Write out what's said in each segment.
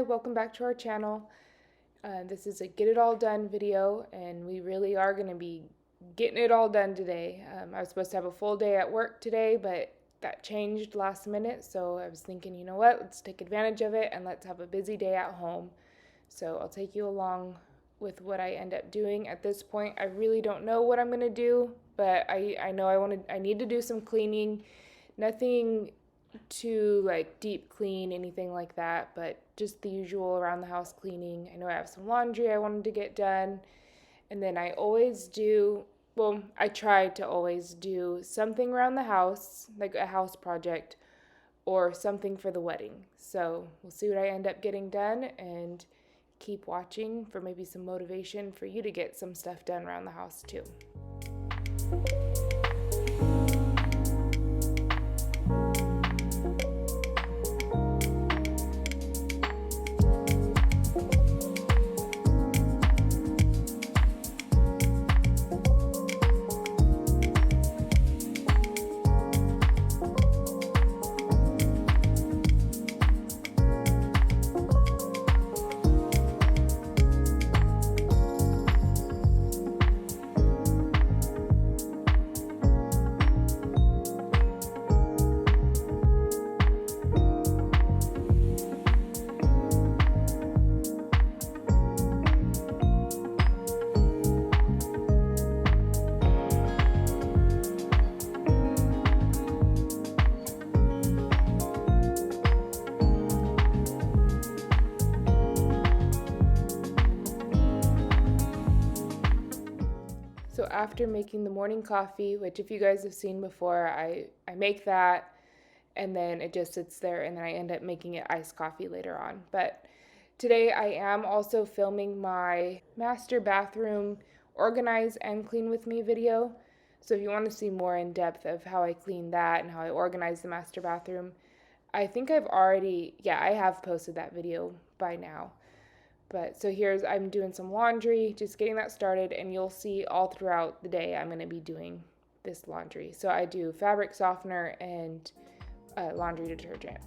Hi, welcome back to our channel. This is a get it all done video, and we really are going to be getting it all done today. I was supposed to have a full day at work today, but that changed last minute, so I was thinking, you know what, let's take advantage of it and let's have a busy day at home. So I'll take you along with what I end up doing. At this point, I really don't know what I'm going to do, but I know I need to do some cleaning. Nothing to like deep clean, anything like that, but just the usual around the house cleaning. I know I have some laundry I wanted to get done, and then I always do, well, I try to always do something around the house, like a house project or something for the wedding. So we'll see what I end up getting done, and keep watching for maybe some motivation for you to get some stuff done around the house too. So after making the morning coffee, which if you guys have seen before, I make that and then it just sits there, and then I end up making it iced coffee later on. But today I am also filming my master bathroom organize and clean with me video. So if you want to see more in depth of how I clean that and how I organize the master bathroom, I think I have posted that video by now. But so I'm doing some laundry, just getting that started, and you'll see all throughout the day I'm going to be doing this laundry. So I do fabric softener and laundry detergent.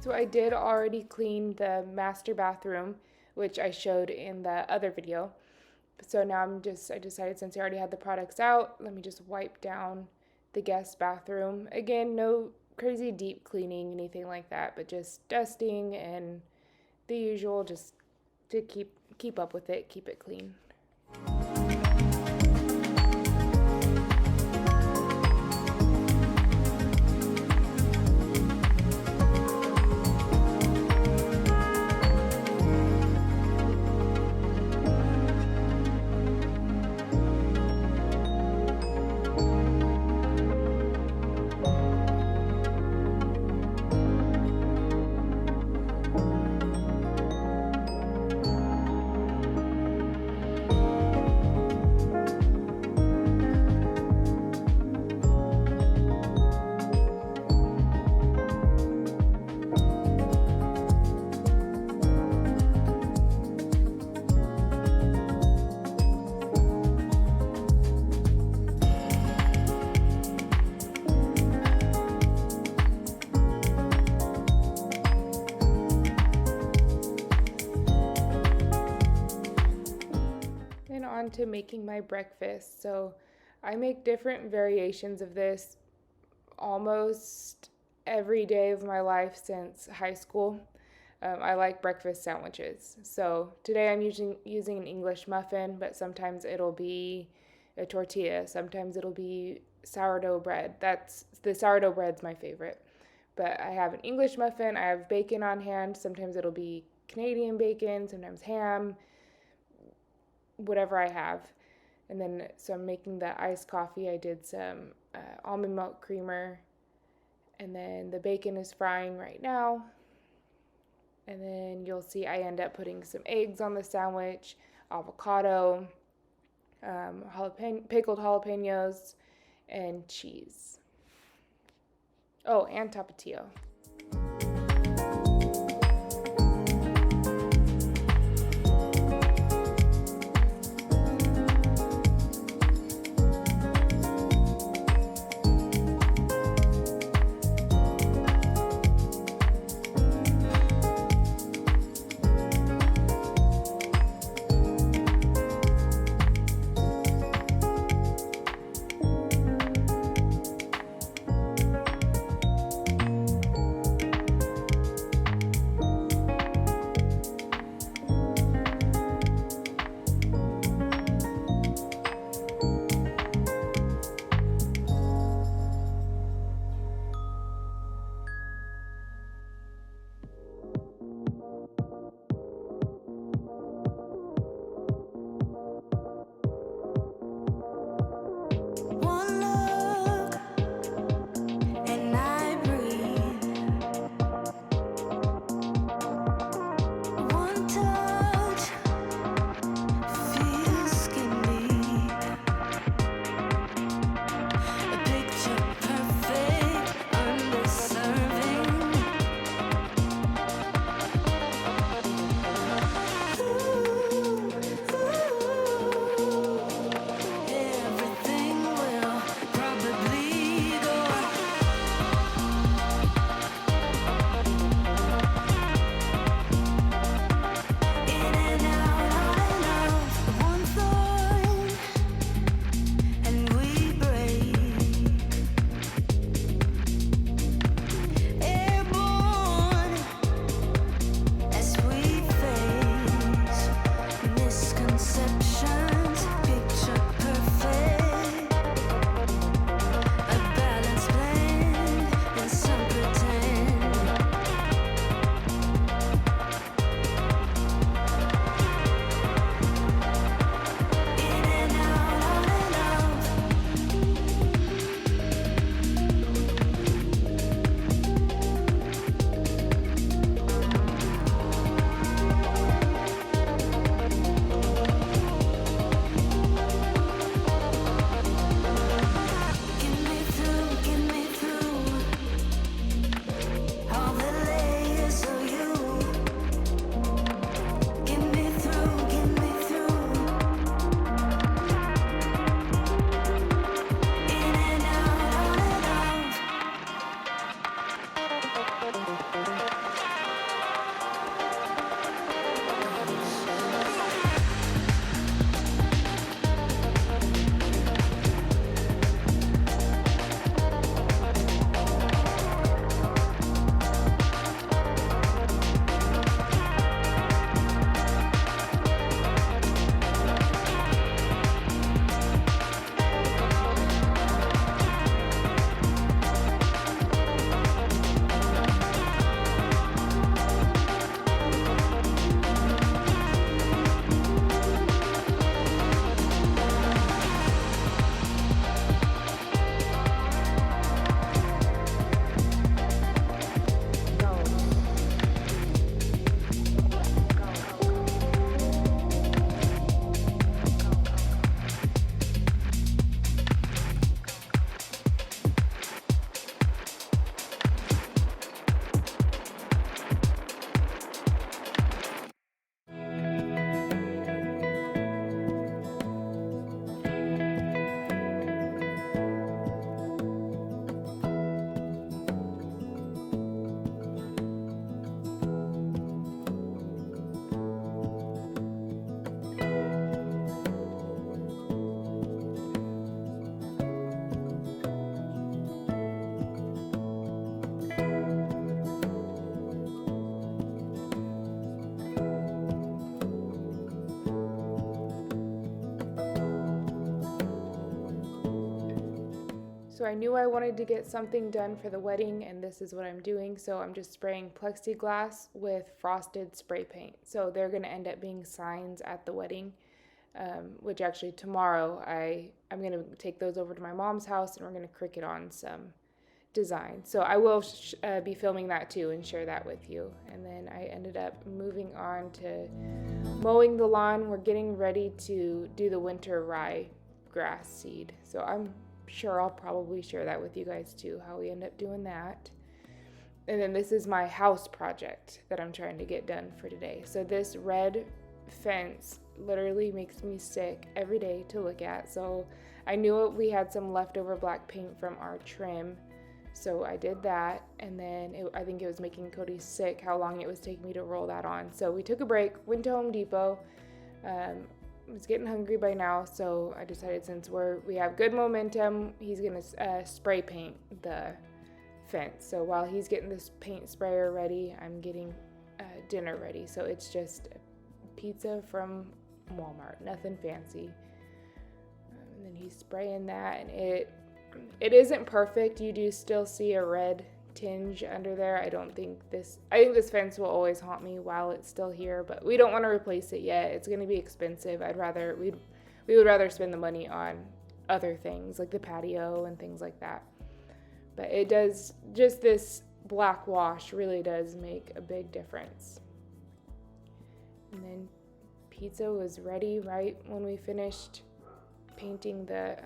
So I did already clean the master bathroom, which I showed in the other video. So now I decided, since I already had the products out, let me just wipe down the guest bathroom. Again, no crazy deep cleaning, anything like that, but just dusting and the usual, just to keep up with it, keep it clean. On to making my breakfast. So I make different variations of this almost every day of my life since high school. I like breakfast sandwiches. So today I'm using an English muffin, but sometimes it'll be a tortilla. Sometimes it'll be sourdough bread. The sourdough bread's my favorite. But I have an English muffin. I have bacon on hand. Sometimes it'll be Canadian bacon, sometimes ham. whatever I have. And then, so I'm making the iced coffee. I did some almond milk creamer. And then the bacon is frying right now. And then you'll see I end up putting some eggs on the sandwich, avocado, pickled jalapenos, and cheese. Oh, and tapatio. So I knew I wanted to get something done for the wedding, and this is what I'm doing. So I'm just spraying plexiglass with frosted spray paint. So they're going to end up being signs at the wedding. which actually tomorrow I'm going to take those over to my mom's house and we're going to Cricut on some design. So I will be filming that too and share that with you. And then I ended up moving on to mowing the lawn. We're getting ready to do the winter rye grass seed. So I'm sure I'll probably share that with you guys too, how we end up doing that. And then this is my house project that I'm trying to get done for today. So this red fence literally makes me sick every day to look at. So I knew we had some leftover black paint from our trim. So I did that, and then I think it was making Cody sick how long it was taking me to roll that on. So we took a break, went to Home Depot. I was getting hungry by now, so I decided since we have good momentum, he's gonna spray paint the fence. So while he's getting this paint sprayer ready, I'm getting dinner ready. So it's just pizza from Walmart, nothing fancy. And then he's spraying that, and it isn't perfect. You do still see a red tinge under there. I think this fence will always haunt me while it's still here, but we don't want to replace it yet. It's going to be expensive. We would rather spend the money on other things like the patio and things like that. But it does, just this black wash really does make a big difference. And then pizza was ready right when we finished painting the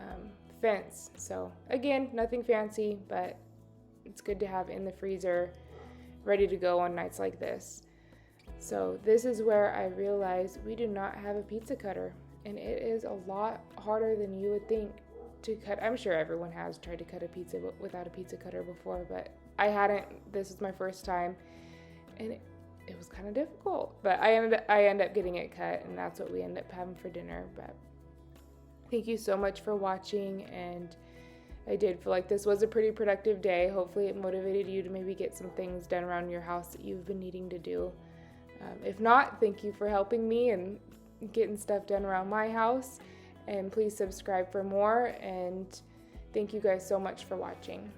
fence. So again, nothing fancy, but it's good to have in the freezer ready to go on nights like this. So this is where I realized we do not have a pizza cutter, and it is a lot harder than you would think to cut. I'm sure everyone has tried to cut a pizza without a pizza cutter before, but I hadn't. This is my first time, and it was kind of difficult, but I end up getting it cut, and that's what we end up having for dinner. But thank you so much for watching, and I did feel like this was a pretty productive day. Hopefully it motivated you to maybe get some things done around your house that you've been needing to do. If not, thank you for helping me and getting stuff done around my house, and please subscribe for more, and thank you guys so much for watching.